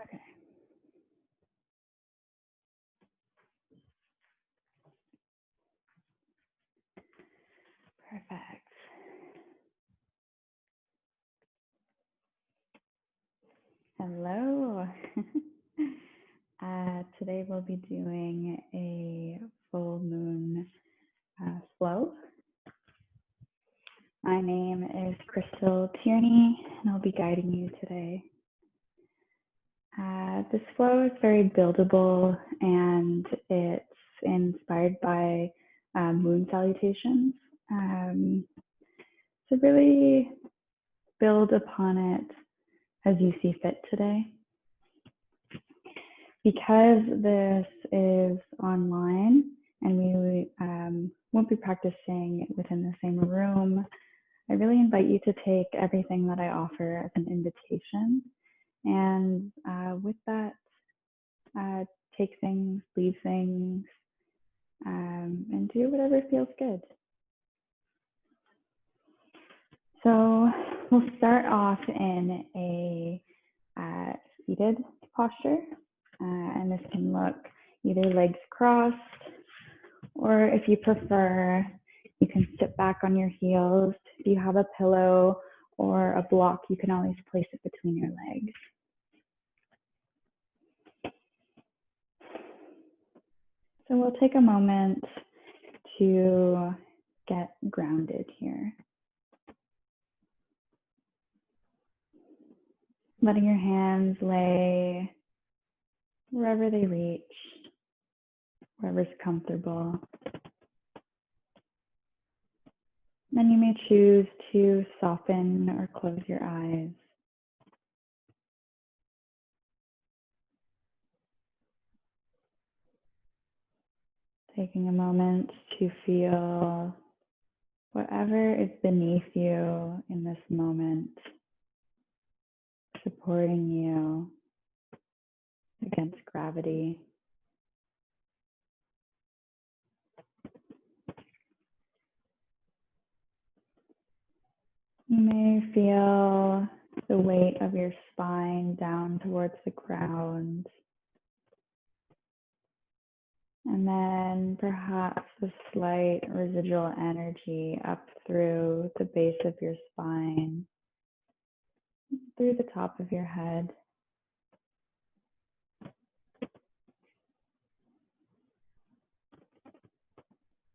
Okay. Perfect. Hello. Today we'll be doing a full moon flow. My name is Crystal Tierney, and I'll be guiding you today. This flow is very buildable, and it's inspired by moon salutations. So really build upon it as you see fit today. Because this is online and we won't be practicing within the same room, I really invite you to take everything that I offer as an invitation. And with that, take things, leave things, and do whatever feels good. So we'll start off in a seated posture. And this can look either legs crossed, or if you prefer, you can sit back on your heels. If you have a pillow or a block, you can always place it between your legs. So we'll take a moment to get grounded here. Letting your hands lay wherever they reach, wherever's comfortable. Then you may choose to soften or close your eyes. Taking a moment to feel whatever is beneath you in this moment, supporting you against gravity. You may feel the weight of your spine down towards the ground. And then perhaps a slight residual energy up through the base of your spine, through the top of your head.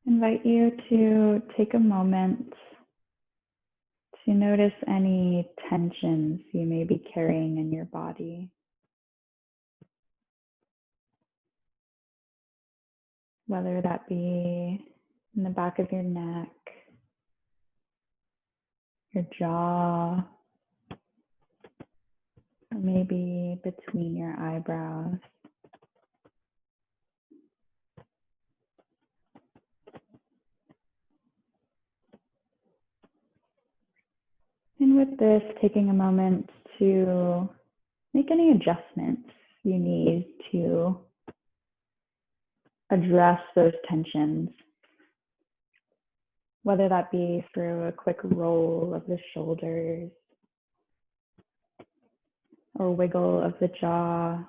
Invite you to take a moment to notice any tensions you may be carrying in your body. Whether that be in the back of your neck, your jaw, or maybe between your eyebrows. And with this, taking a moment to make any adjustments you need to address those tensions, whether that be through a quick roll of the shoulders or wiggle of the jaw,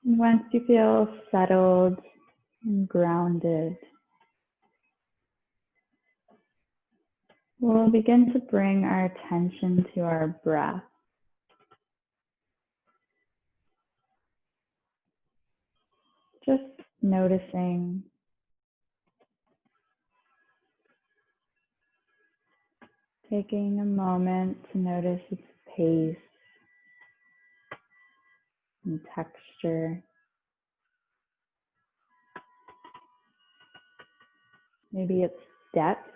and once you feel settled and grounded, we'll begin to bring our attention to our breath. Just noticing taking a moment to notice its pace and texture. Maybe its depth,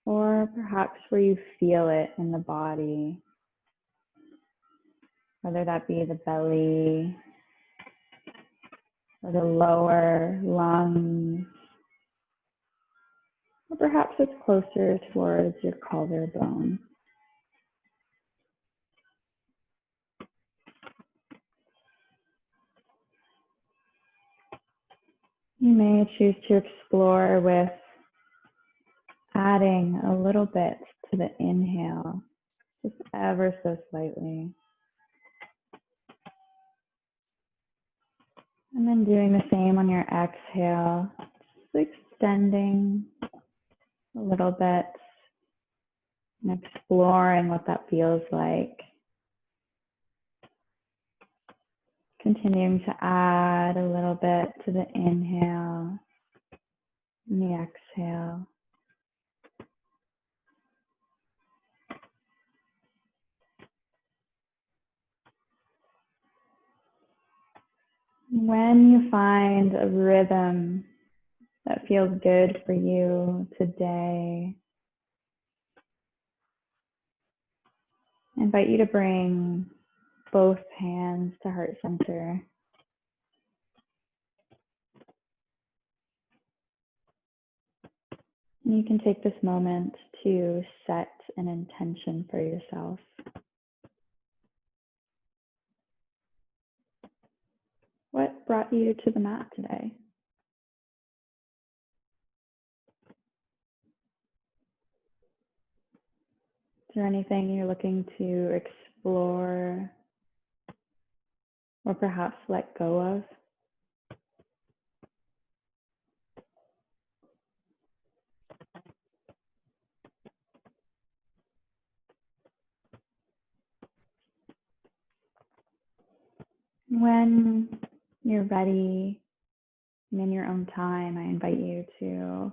or perhaps where you feel it in the body, whether that be the belly or the lower lungs, or perhaps it's closer towards your collarbone. You may choose to explore with adding a little bit to the inhale, just ever so slightly. And then doing the same on your exhale, just extending a little bit and exploring what that feels like. Continuing to add a little bit to the inhale and the exhale. When you find a rhythm that feels good for you today, I invite you to bring both hands to heart center. And you can take this moment to set an intention for yourself. What brought you to the mat today? Is there anything you're looking to explore or perhaps let go of? When you're ready and in your own time, I invite you to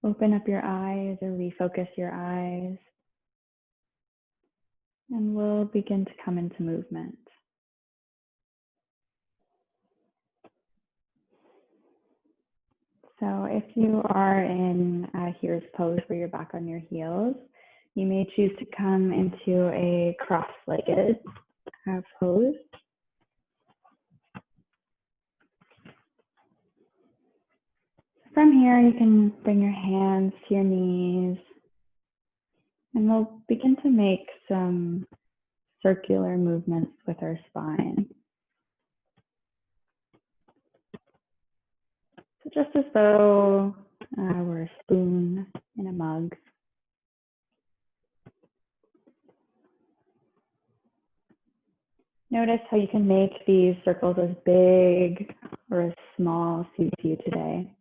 open up your eyes or refocus your eyes, and we'll begin to come into movement. So if you are in a here's pose where you're back on your heels, you may choose to come into a cross-legged pose. From here, you can bring your hands to your knees, and we'll begin to make some circular movements with our spine. So just as though we're a spoon in a mug. Notice how you can make these circles as big or as small suits you today.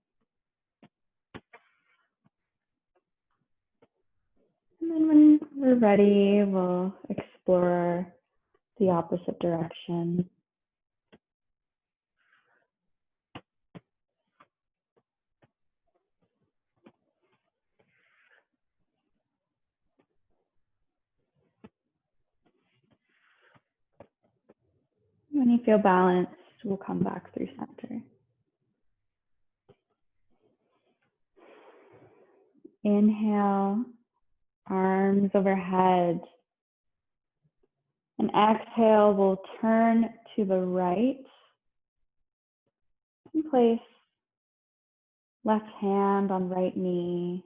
And then when we're ready, we'll explore the opposite direction. When you feel balanced, we'll come back through center. Inhale, arms overhead. And exhale, we'll turn to the right and place left hand on right knee.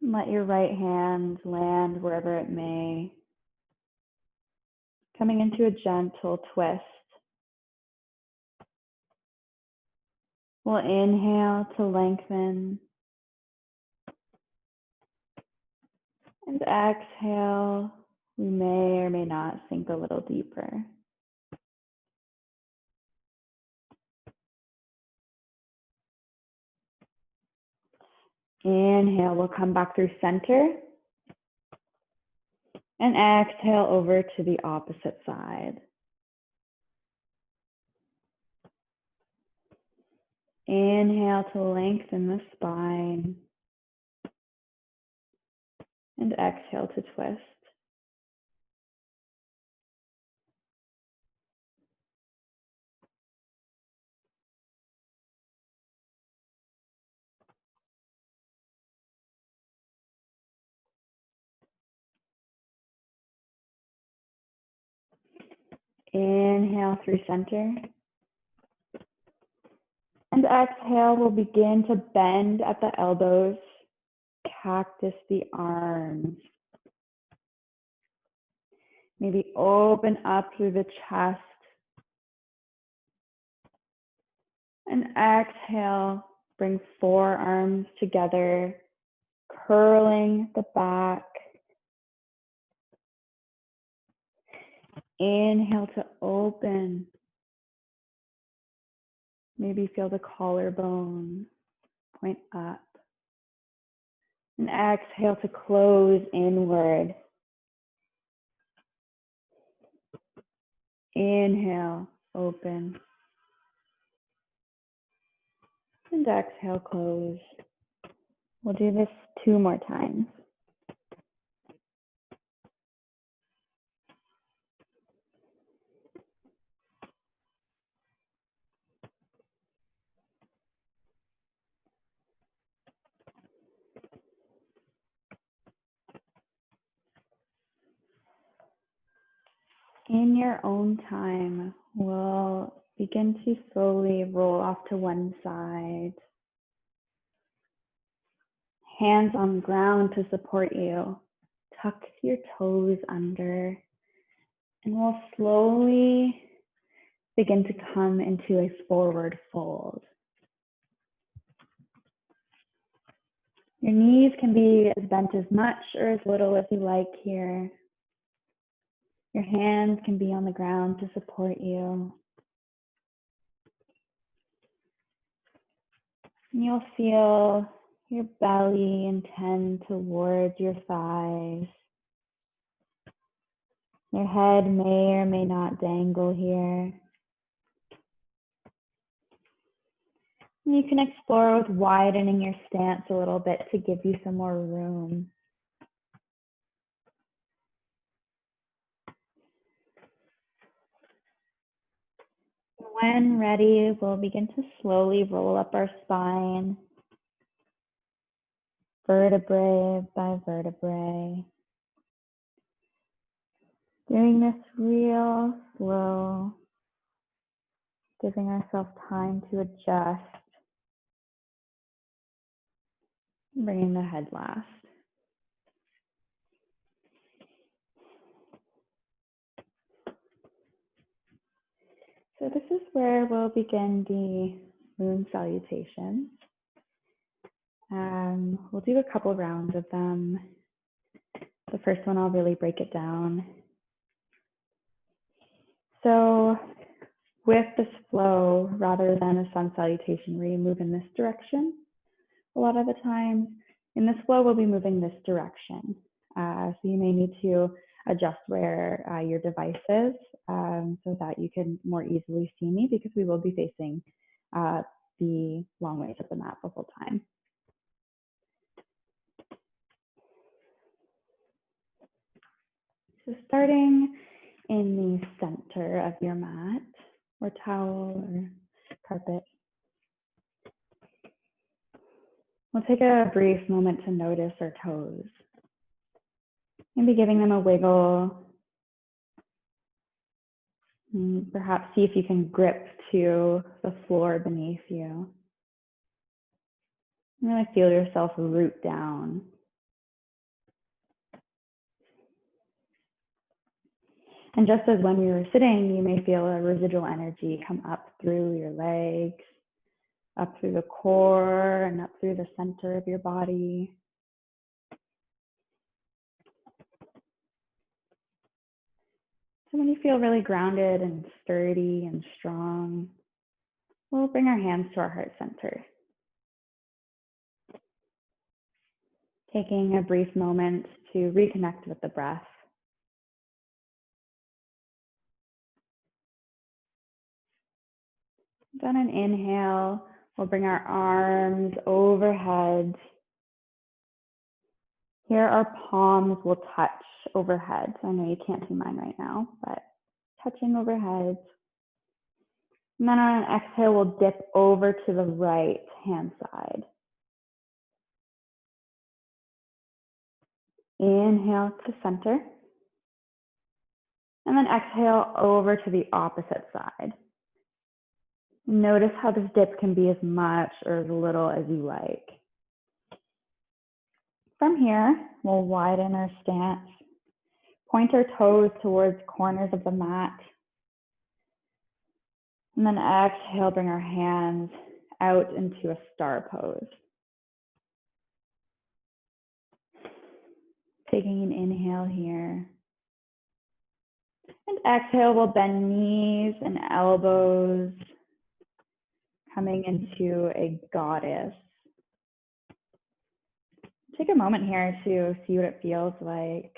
And let your right hand land wherever it may. Coming into a gentle twist. We'll inhale to lengthen. And exhale, we may or may not sink a little deeper. Inhale, we'll come back through center. And exhale over to the opposite side. Inhale to lengthen the spine. And exhale to twist. Inhale through center. And exhale, we'll begin to bend at the elbows, cactus the arms. Maybe open up through the chest. And exhale, bring forearms together, curling the back. Inhale to open. Maybe feel the collarbone point up. And exhale to close inward. Inhale, open. And exhale, close. We'll do this 2 more times. In your own time, we'll begin to slowly roll off to one side. Hands on the ground to support you. Tuck your toes under, and we'll slowly begin to come into a forward fold. Your knees can be bent as much or as little as you like here. Your hands can be on the ground to support you. And you'll feel your belly and tend towards your thighs. Your head may or may not dangle here. And you can explore with widening your stance a little bit to give you some more room. When ready, we'll begin to slowly roll up our spine, vertebrae by vertebrae. Doing this real slow, giving ourselves time to adjust, bringing the head last. So this is where we'll begin the moon salutations. We'll do a couple rounds of them. The first one, I'll really break it down. So with this flow, rather than a sun salutation where you move in this direction, a lot of the time, in this flow, we'll be moving this direction. So you may need to adjust where your device is so that you can more easily see me, because we will be facing the long ways of the mat the whole time. So starting in the center of your mat or towel or carpet, we'll take a brief moment to notice our toes. Maybe giving them a wiggle. And perhaps see if you can grip to the floor beneath you. Really feel yourself root down. And just as when we were sitting, you may feel a residual energy come up through your legs, up through the core, and up through the center of your body. So when you feel really grounded and sturdy and strong, we'll bring our hands to our heart center. Taking a brief moment to reconnect with the breath. Then an inhale, we'll bring our arms overhead. Here our palms will touch overhead. I know you can't see mine right now, but touching overhead. And then on an exhale, we'll dip over to the right hand side. Inhale to center. And then exhale over to the opposite side. Notice how this dip can be as much or as little as you like. From here, we'll widen our stance. Point our toes towards corners of the mat. And then exhale, bring our hands out into a star pose. Taking an inhale here. And exhale, we'll bend knees and elbows, coming into a goddess. Take a moment here to see what it feels like.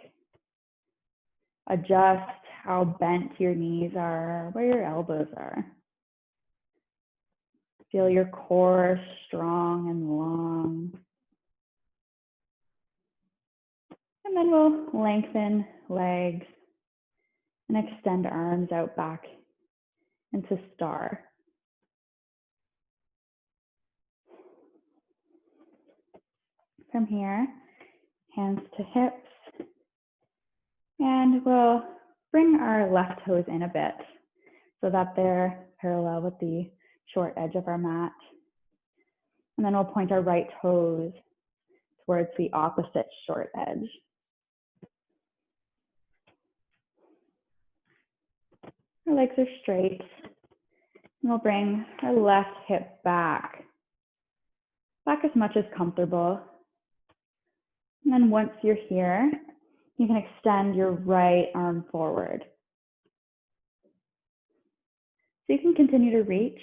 Adjust how bent your knees are, where your elbows are. Feel your core strong and long. And then we'll lengthen legs and extend arms out back into star. From here, hands to hips, and we'll bring our left toes in a bit so that they're parallel with the short edge of our mat. And then we'll point our right toes towards the opposite short edge. Our legs are straight, and we'll bring our left hip back as much as comfortable. And then once you're here, you can extend your right arm forward. So you can continue to reach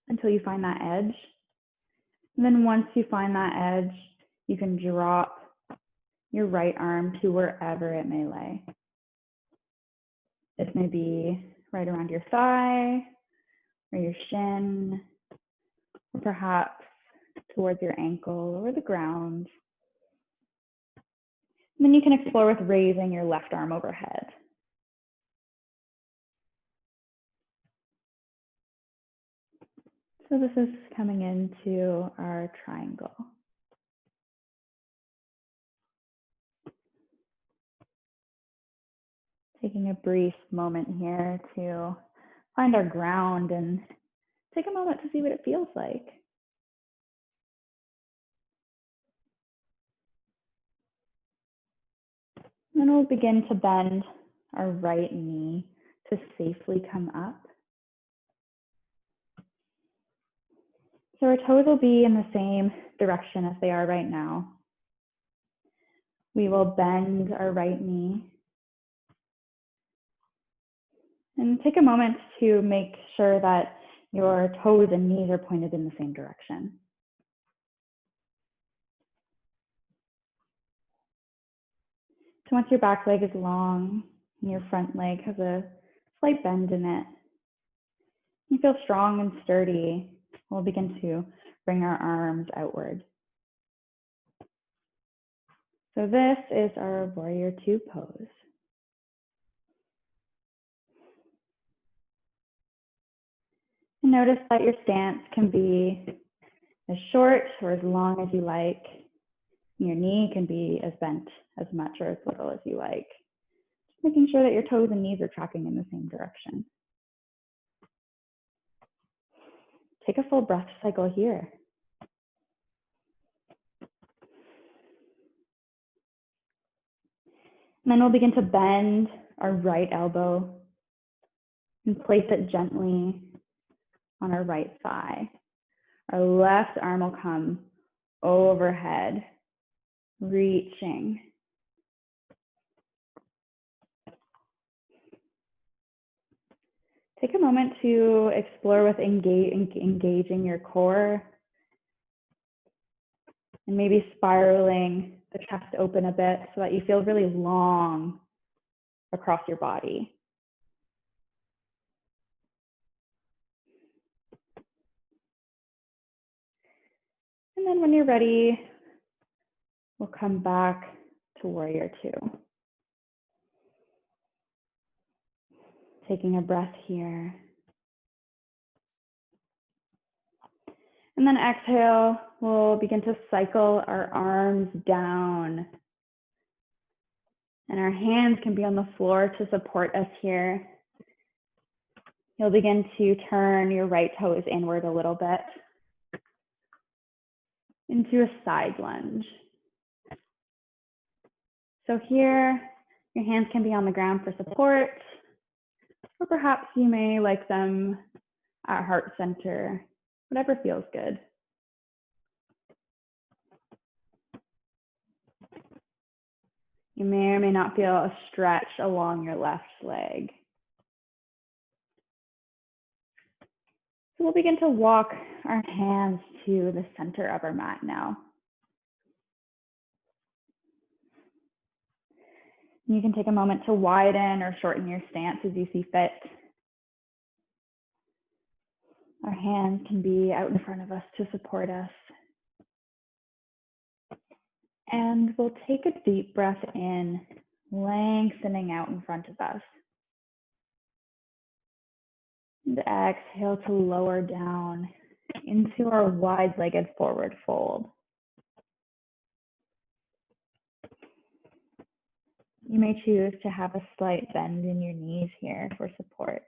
until you find that edge. And then once you find that edge, you can drop your right arm to wherever it may lay. This may be right around your thigh or your shin, or perhaps towards your ankle or the ground. And then you can explore with raising your left arm overhead. So this is coming into our triangle. Taking a brief moment here to find our ground and take a moment to see what it feels like. Then we'll begin to bend our right knee to safely come up. So our toes will be in the same direction as they are right now. We will bend our right knee and take a moment to make sure that your toes and knees are pointed in the same direction. So once your back leg is long and your front leg has a slight bend in it, you feel strong and sturdy, we'll begin to bring our arms outward. So this is our Warrior Two pose. And notice that your stance can be as short or as long as you like. Your knee can be as bent as much or as little as you like. Just making sure that your toes and knees are tracking in the same direction. Take a full breath cycle here. And then we'll begin to bend our right elbow and place it gently on our right thigh. Our left arm will come overhead, reaching. Take a moment to explore with engaging your core and maybe spiraling the chest open a bit so that you feel really long across your body. And then when you're ready, we'll come back to Warrior Two. Taking a breath here. And then exhale, we'll begin to cycle our arms down. And our hands can be on the floor to support us here. You'll begin to turn your right toes inward a little bit into a side lunge. So here, your hands can be on the ground for support, or perhaps you may like them at heart center, whatever feels good. You may or may not feel a stretch along your left leg. So we'll begin to walk our hands to the center of our mat now. You can take a moment to widen or shorten your stance as you see fit. Our hands can be out in front of us to support us. And we'll take a deep breath in, lengthening out in front of us. And exhale to lower down into our wide-legged forward fold. You may choose to have a slight bend in your knees here for support.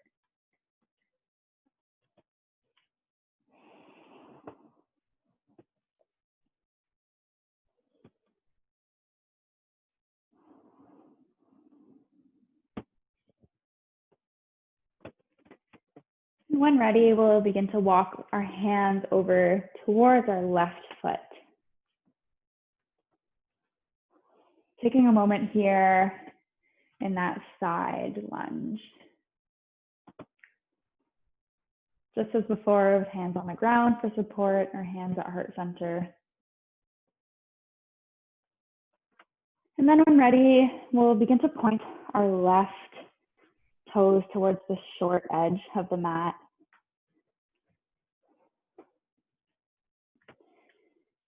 When ready, we'll begin to walk our hands over towards our left foot. Taking a moment here in that side lunge. Just as before, with hands on the ground for support, or hands at heart center. And then when ready, we'll begin to point our left toes towards the short edge of the mat.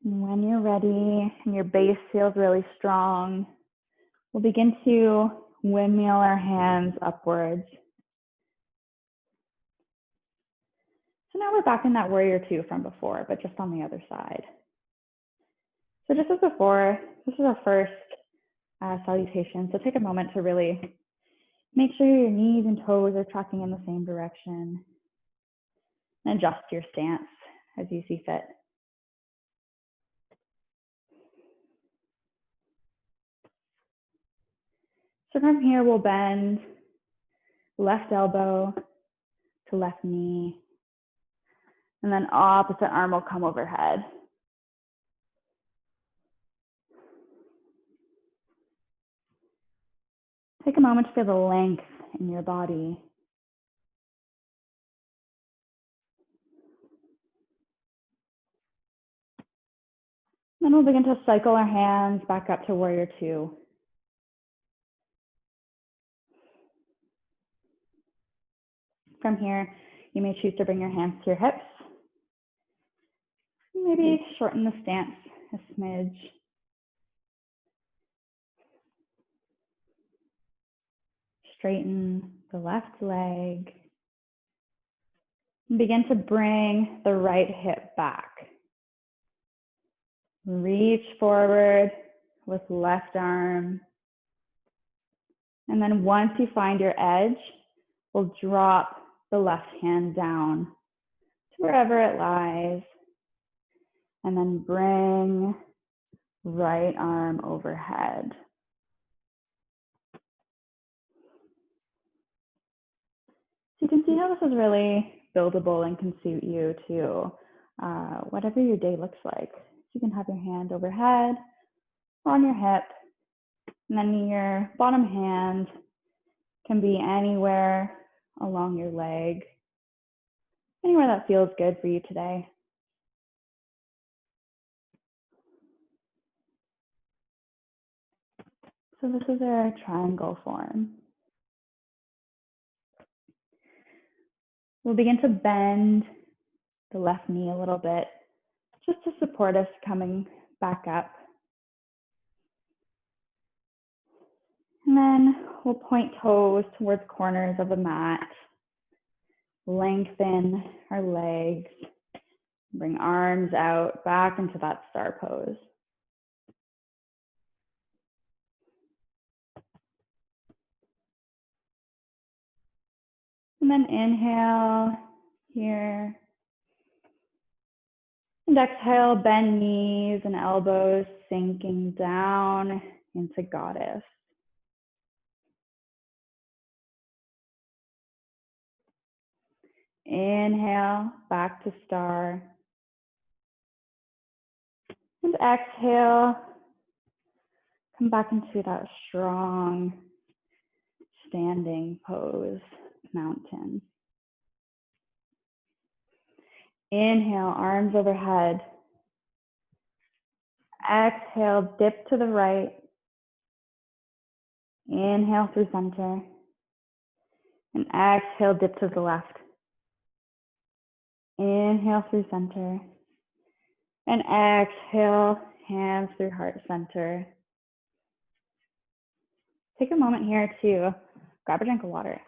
And when you're ready and your base feels really strong, we'll begin to windmill our hands upwards. So now we're back in that warrior two from before, but just on the other side. So just as before, this is our first salutation. So take a moment to really make sure your knees and toes are tracking in the same direction. And adjust your stance as you see fit. So from here, we'll bend left elbow to left knee, and then opposite arm will come overhead. Take a moment to feel the length in your body. Then we'll begin to cycle our hands back up to warrior two. From here, you may choose to bring your hands to your hips. Maybe shorten the stance a smidge. Straighten the left leg. And begin to bring the right hip back. Reach forward with left arm. And then once you find your edge, we'll drop the left hand down to wherever it lies. And then bring right arm overhead. So you can see how this is really buildable and can suit you to whatever your day looks like. You can have your hand overhead or on your hip, and then your bottom hand can be anywhere along your leg, anywhere that feels good for you today. So this is a triangle form. We'll begin to bend the left knee a little bit, just to support us coming back up. And then we'll point toes towards corners of the mat, lengthen our legs, bring arms out back into that star pose. And then inhale here. And exhale, bend knees and elbows, sinking down into goddess. Inhale, back to star. And exhale, come back into that strong standing pose, mountain. Inhale, arms overhead. Exhale, dip to the right. Inhale through center. And exhale, dip to the left. Inhale through center. And exhale, hands through heart center. Take a moment here to grab a drink of water.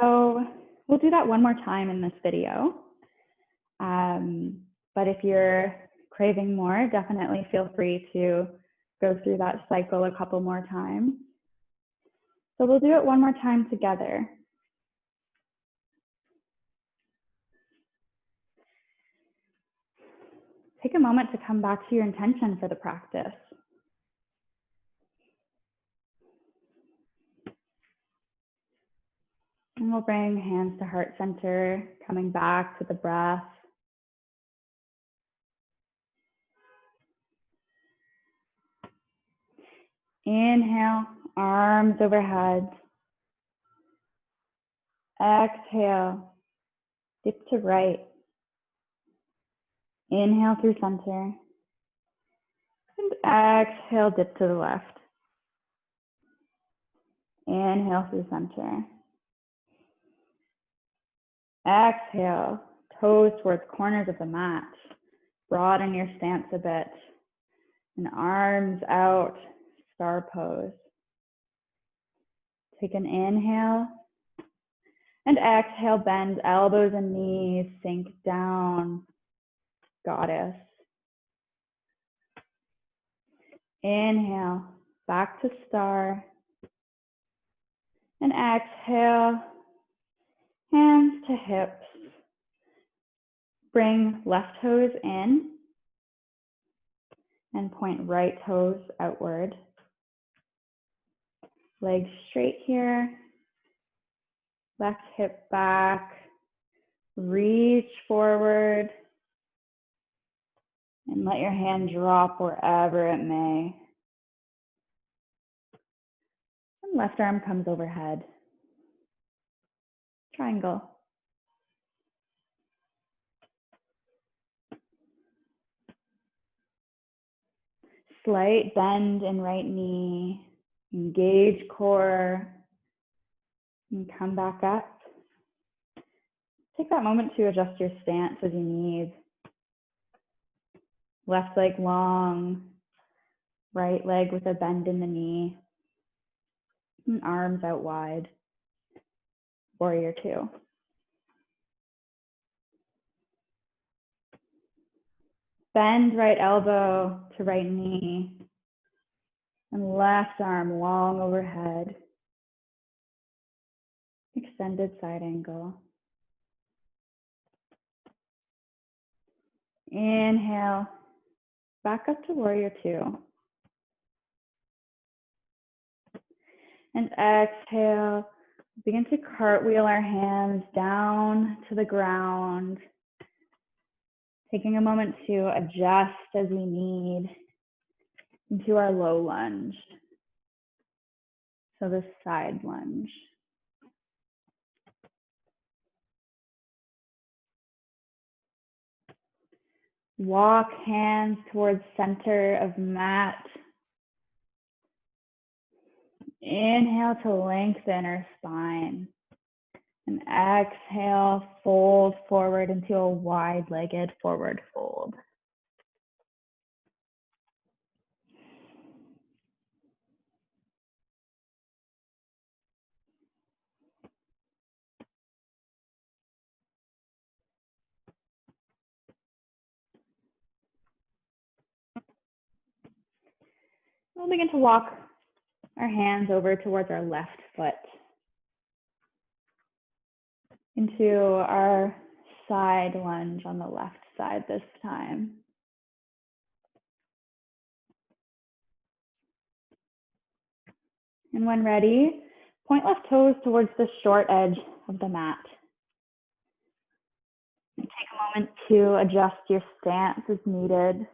So we'll do that one more time in this video. But if you're craving more, definitely feel free to go through that cycle a couple more times. So we'll do it one more time together. Take a moment to come back to your intention for the practice. And we'll bring hands to heart center, coming back to the breath. Inhale, arms overhead. Exhale, dip to right. Inhale through center. And exhale, dip to the left. Inhale through center. Exhale, toes towards corners of the mat. Broaden your stance a bit. And arms out, star pose. Take an inhale. And exhale, bend elbows and knees, sink down, goddess. Inhale, back to star. And exhale, hands to hips. Bring left toes in and point right toes outward. Legs straight here. Left hip back. Reach forward. And let your hand drop wherever it may. And left arm comes overhead. Triangle. Slight bend in right knee. Engage core. And come back up. Take that moment to adjust your stance as you need. Left leg long, right leg with a bend in the knee, and arms out wide. Warrior two. Bend right elbow to right knee, and left arm long overhead. Extended side angle. Inhale, back up to warrior two. And exhale, begin to cartwheel our hands down to the ground. Taking a moment to adjust as we need into our low lunge. So the side lunge. Walk hands towards center of mat. Inhale to lengthen our spine. And exhale, fold forward into a wide-legged forward fold. We'll begin to walk our hands over towards our left foot into our side lunge on the left side this time. And when ready, point left toes towards the short edge of the mat. And take a moment to adjust your stance as needed.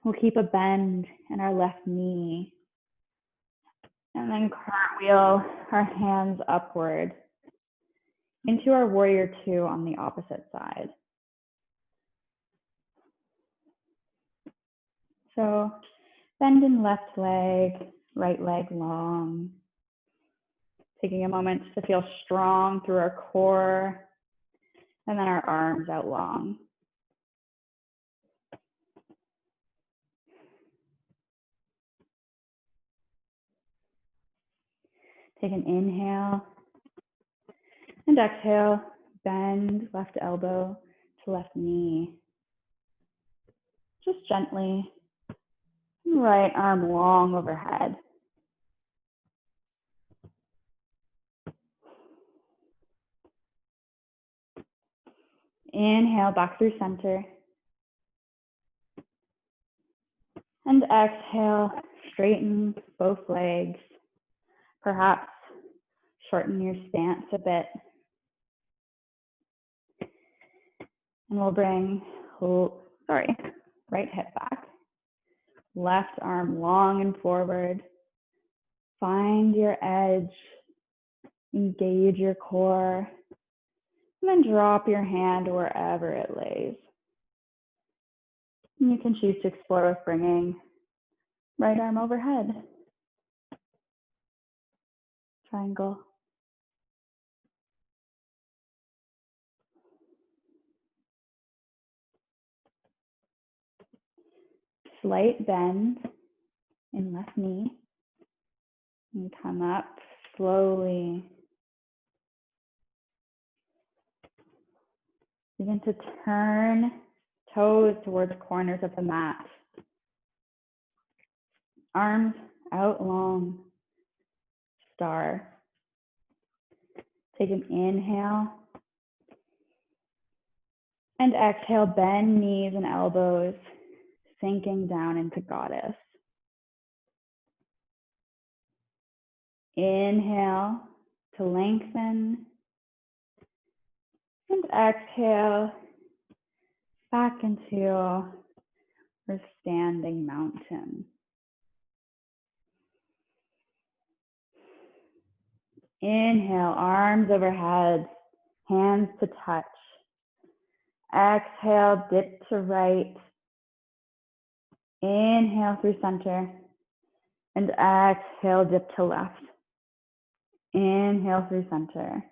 We'll keep a bend in our left knee. And then cartwheel our hands upward into our warrior two on the opposite side. So bend in left leg, right leg long. Taking a moment to feel strong through our core, and then our arms out long. Take an inhale and exhale, bend left elbow to left knee. Just gently, right arm long overhead. Inhale back through center. And exhale, straighten both legs. Perhaps shorten your stance a bit. And we'll bring, right hip back. Left arm long and forward. Find your edge. Engage your core. And then drop your hand wherever it lays. And you can choose to explore with bringing right arm overhead. Triangle. Slight bend in left knee. And come up slowly. Begin to turn toes towards corners of the mat. Arms out long. Star. Take an inhale. And exhale, bend knees and elbows, sinking down into goddess. Inhale to lengthen. And exhale back into our standing mountain. Inhale, arms overhead, hands to touch. Exhale, dip to right. Inhale through center. And exhale, dip to left. Inhale through center.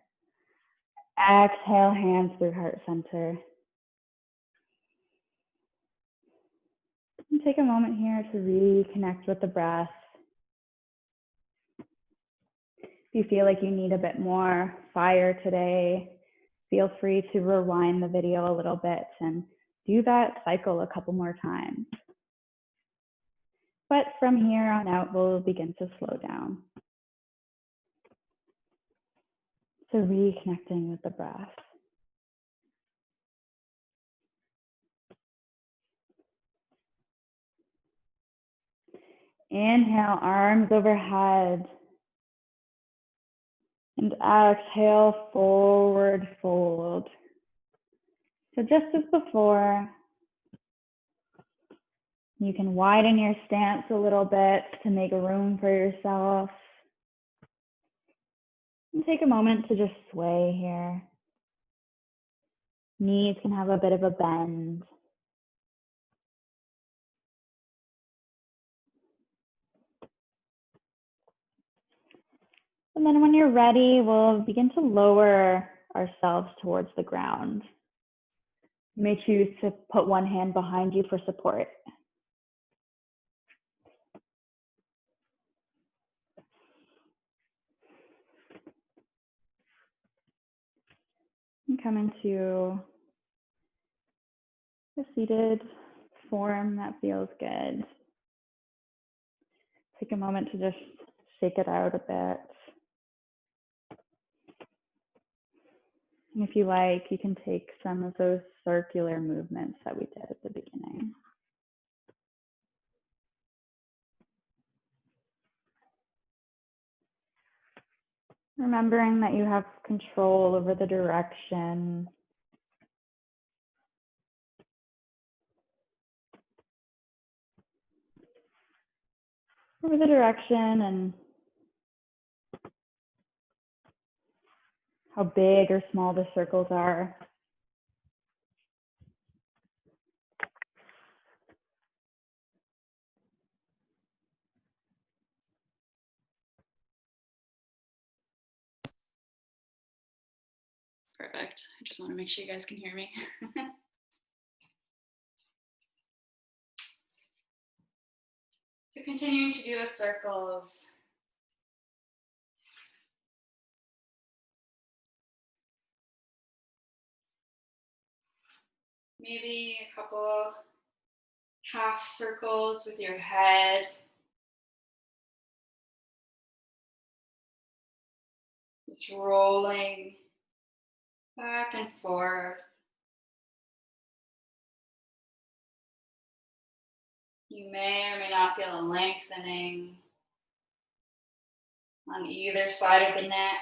Exhale, hands through heart center. And take a moment here to reconnect with the breath. If you feel like you need a bit more fire today, feel free to rewind the video a little bit and do that cycle a couple more times. But from here on out, we'll begin to slow down. So reconnecting with the breath. Inhale, arms overhead. And exhale, forward fold. So just as before, you can widen your stance a little bit to make room for yourself. And take a moment to just sway here. Knees can have a bit of a bend. And then when you're ready, we'll begin to lower ourselves towards the ground. You may choose to put one hand behind you for support. And come into a seated form that feels good. Take a moment to just shake it out a bit. And if you like, you can take some of those circular movements that we did at the beginning. Remembering that you have control over the direction. Over the direction and how big or small the circles are. Perfect. I just want to make sure you guys can hear me. So continuing to do the circles. Maybe a couple half circles with your head. Just rolling back and forth. You may or may not feel a lengthening on either side of the neck.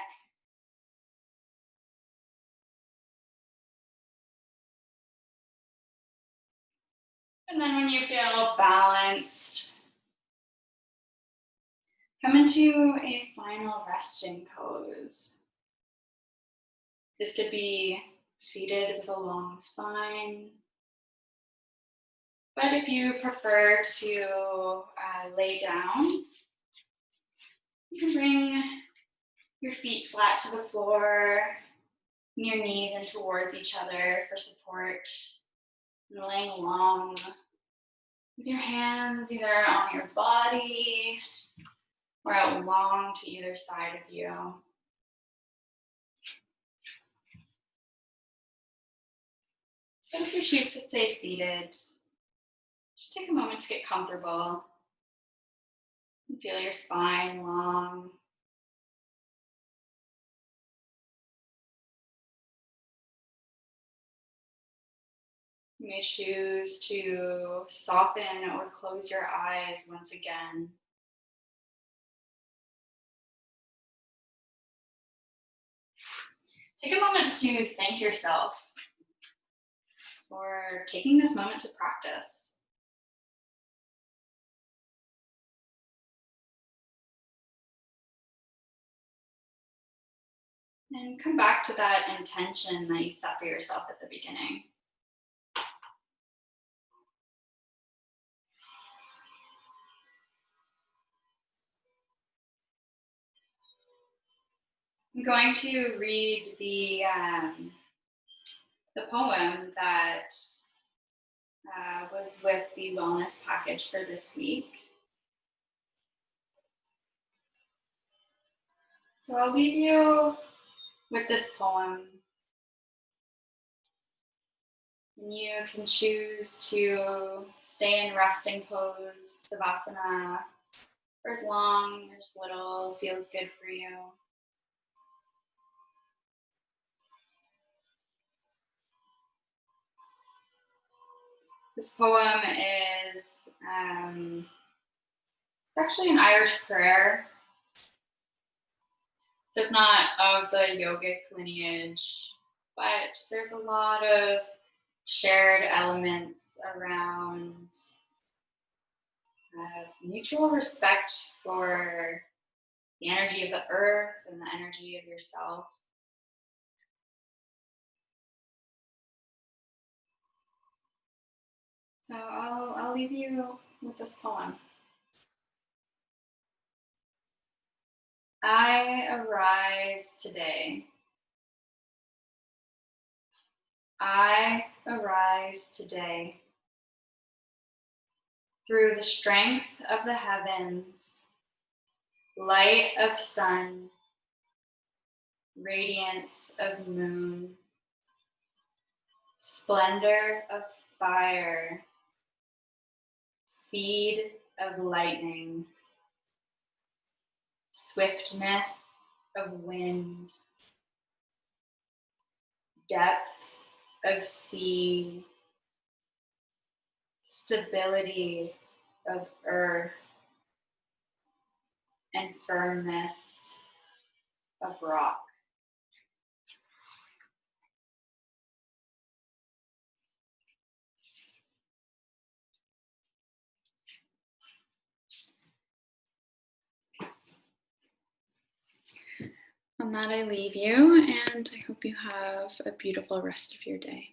And then when you feel balanced, come into a final resting pose. This could be seated with a long spine. But if you prefer to lay down, you can bring your feet flat to the floor, and your knees in towards each other for support. And laying along with your hands either on your body or out long to either side of you. But if you choose to stay seated, just take a moment to get comfortable. And feel your spine long. You may choose to soften or close your eyes once again. Take a moment to thank yourself for taking this moment to practice. And come back to that intention that you set for yourself at the beginning. I'm going to read the poem that was with the wellness package for this week. So I'll leave you with this poem. And you can choose to stay in resting pose, savasana, for as long or as little feels good for you. This poem is it's actually an Irish prayer. So it's not of the yogic lineage, but there's a lot of shared elements around mutual respect for the energy of the earth and the energy of yourself. So I'll leave you with this poem. I arise today. I arise today. Through the strength of the heavens, light of sun, radiance of moon, splendor of fire, speed of lightning, swiftness of wind, depth of seeing stability of earth and firmness of rock. On that, I leave you, and I hope you have a beautiful rest of your day.